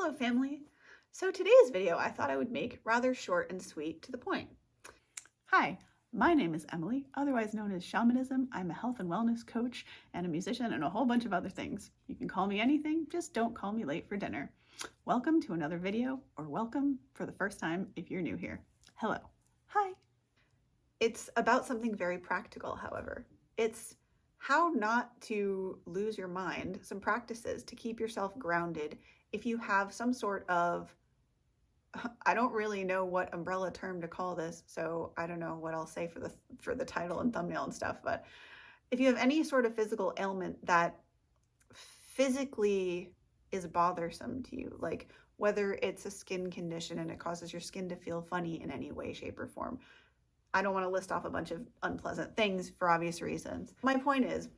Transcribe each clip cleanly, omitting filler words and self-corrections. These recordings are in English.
Hello family! So today's video I thought I would make rather short and sweet to the point. Hi, my name is Emily, otherwise known as Shamanism. I'm a health and wellness coach and a musician and a whole bunch of other things. You can call me anything, just don't call me late for dinner. Welcome to another video, or welcome for the first time if you're new here. Hello. Hi. It's about something very practical, however. It's how not to lose your mind, some practices to keep yourself grounded if you have some sort of, I don't really know what umbrella term to call this, so I don't know what I'll say for the title and thumbnail and stuff, but if you have any sort of physical ailment that physically is bothersome to you, like whether it's a skin condition and it causes your skin to feel funny in any way, shape, or form. I don't want to list off a bunch of unpleasant things for obvious reasons. My point is,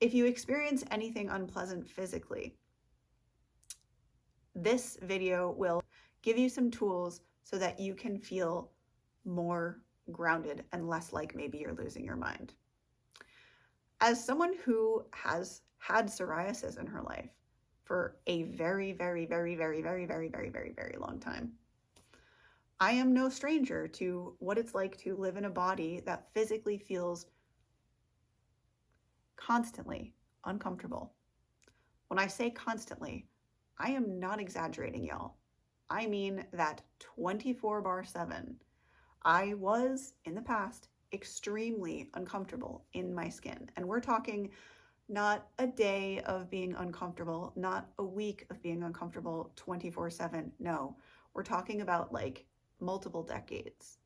if you experience anything unpleasant physically, this video will give you some tools so that you can feel more grounded and less like maybe you're losing your mind. As someone who has had psoriasis in her life for a very, very, very, very, very, very, very, very, very long time, I am no stranger to what it's like to live in a body that physically feels constantly uncomfortable. When I say constantly, I am not exaggerating, y'all. I mean that 24/7. I was, in the past, extremely uncomfortable in my skin. And we're talking not a day of being uncomfortable, not a week of being uncomfortable 24/7. No, we're talking about like multiple decades.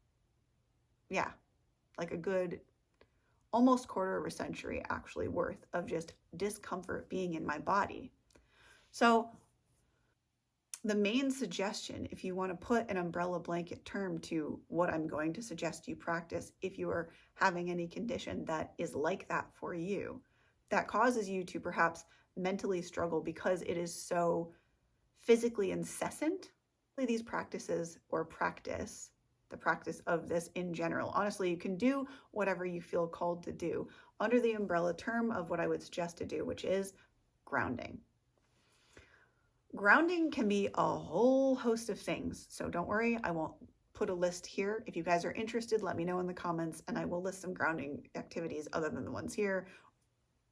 Yeah, like a good almost quarter of a century actually worth of just discomfort being in my body. So the main suggestion, if you want to put an umbrella blanket term to what I'm going to suggest you practice if you are having any condition that is like that for you, that causes you to perhaps mentally struggle because it is so physically incessant, these practices or practice, the practice of this in general. Honestly, you can do whatever you feel called to do under the umbrella term of what I would suggest to do, which is grounding. Grounding can be a whole host of things, so don't worry, I won't put a list here. If you guys are interested, let me know in the comments and I will list some grounding activities other than the ones here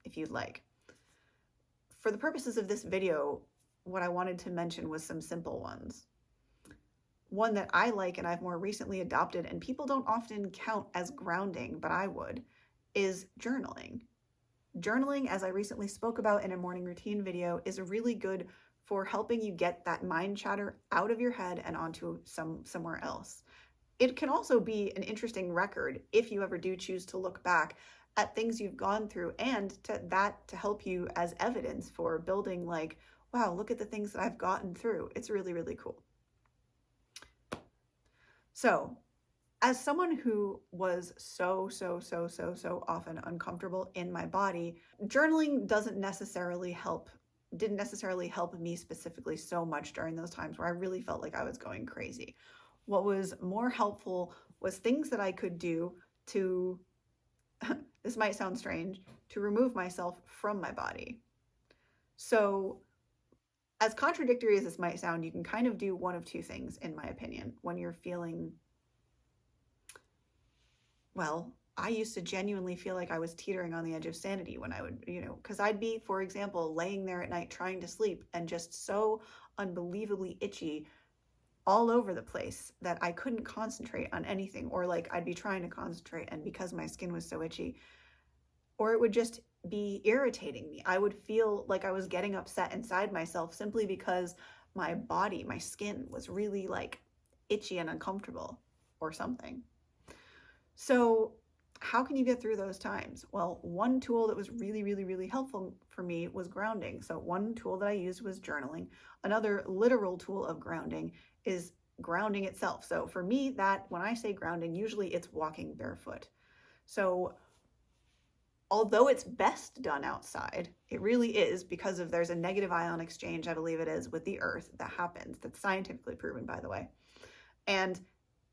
if you'd like. For the purposes of this video, what I wanted to mention was some simple ones. One that I like and I've more recently adopted, and people don't often count as grounding, but I would, is journaling. Journaling, as I recently spoke about in a morning routine video, is really good for helping you get that mind chatter out of your head and onto somewhere else. It can also be an interesting record if you ever do choose to look back at things you've gone through, and to help you as evidence for building like, wow, look at the things that I've gotten through. It's really, really cool. So, as someone who was so often uncomfortable in my body, journaling didn't necessarily help me specifically so much during those times where I really felt like I was going crazy. What was more helpful was things that I could do to, this might sound strange, to remove myself from my body. So, as contradictory as this might sound, you can kind of do one of two things, in my opinion, when you're feeling, well, I used to genuinely feel like I was teetering on the edge of sanity when I would, because I'd be, for example, laying there at night trying to sleep and just so unbelievably itchy all over the place that I couldn't concentrate on anything, or like I'd be trying to concentrate and because my skin was so itchy, or it would just be irritating me. I would feel like I was getting upset inside myself simply because my body, my skin was really like itchy and uncomfortable or something. So how can you get through those times? Well, one tool that was really helpful for me was grounding. So one tool that I used was journaling. Another literal tool of grounding is grounding itself. So for me, that when I say grounding, usually it's walking barefoot. So although it's best done outside, it really is, because there's a negative ion exchange, I believe it is, with the earth that happens. That's scientifically proven, by the way. And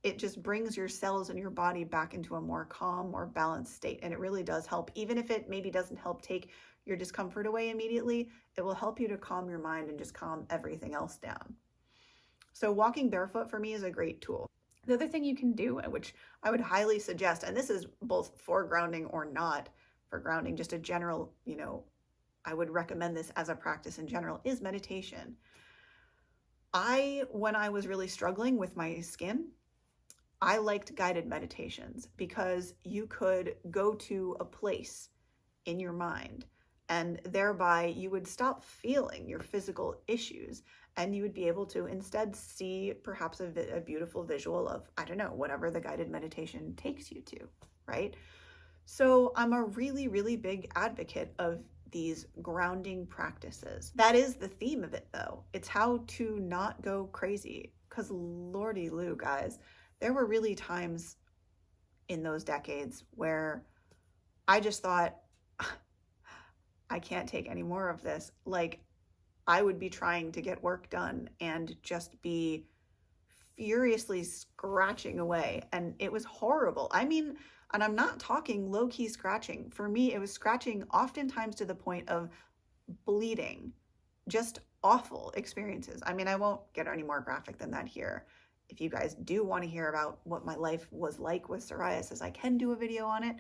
it just brings your cells and your body back into a more calm or balanced state. And it really does help. Even if it maybe doesn't help take your discomfort away immediately, it will help you to calm your mind and just calm everything else down. So walking barefoot for me is a great tool. The other thing you can do, which I would highly suggest, and this is both for grounding or not for grounding, just a general, I would recommend this as a practice in general, is meditation. When I was really struggling with my skin, I liked guided meditations because you could go to a place in your mind and thereby you would stop feeling your physical issues and you would be able to instead see perhaps a beautiful visual of, I don't know, whatever the guided meditation takes you to, right? So I'm a really, really big advocate of these grounding practices. That is the theme of it though. It's how to not go crazy, because Lordy Lou, guys, there were really times in those decades where I just thought, I can't take any more of this. Like, I would be trying to get work done and just be furiously scratching away. And it was horrible. I mean, and I'm not talking low-key scratching. For me, it was scratching oftentimes to the point of bleeding. Just awful experiences. I mean, I won't get any more graphic than that here. If you guys do want to hear about what my life was like with psoriasis, I can do a video on it.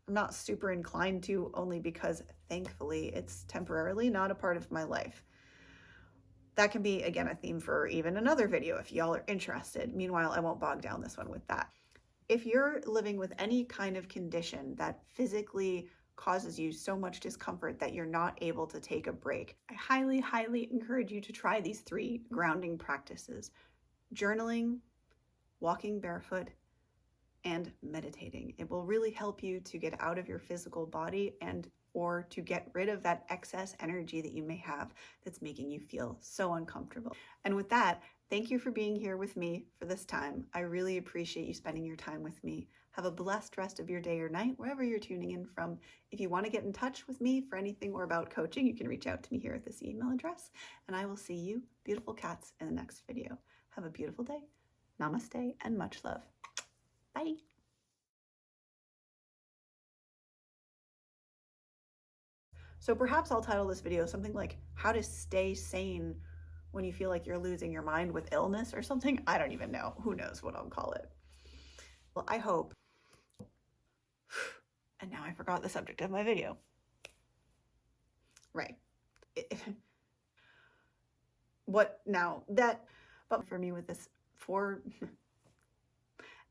I'm not super inclined to, only because thankfully it's temporarily not a part of my life. That can be, again, a theme for even another video if y'all are interested. Meanwhile, I won't bog down this one with that. If you're living with any kind of condition that physically causes you so much discomfort that you're not able to take a break, I highly, highly encourage you to try these 3 grounding practices: journaling, walking barefoot, and meditating. It will really help you to get out of your physical body or to get rid of that excess energy that you may have that's making you feel so uncomfortable. And with that, thank you for being here with me for this time. I really appreciate you spending your time with me. Have a blessed rest of your day or night, wherever you're tuning in from. If you want to get in touch with me for anything or about coaching, you can reach out to me here at this email address, and I will see you, beautiful cats, in the next video. Have a beautiful day. Namaste and much love. Bye. So perhaps I'll title this video something like how to stay sane when you feel like you're losing your mind with illness or something. I don't even know. Who knows what I'll call it. Well, I hope. And now I forgot the subject of my video. Right. What now? But for me with this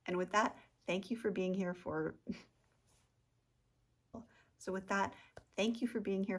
and with that, thank you for being here for. So with that, thank you for being here.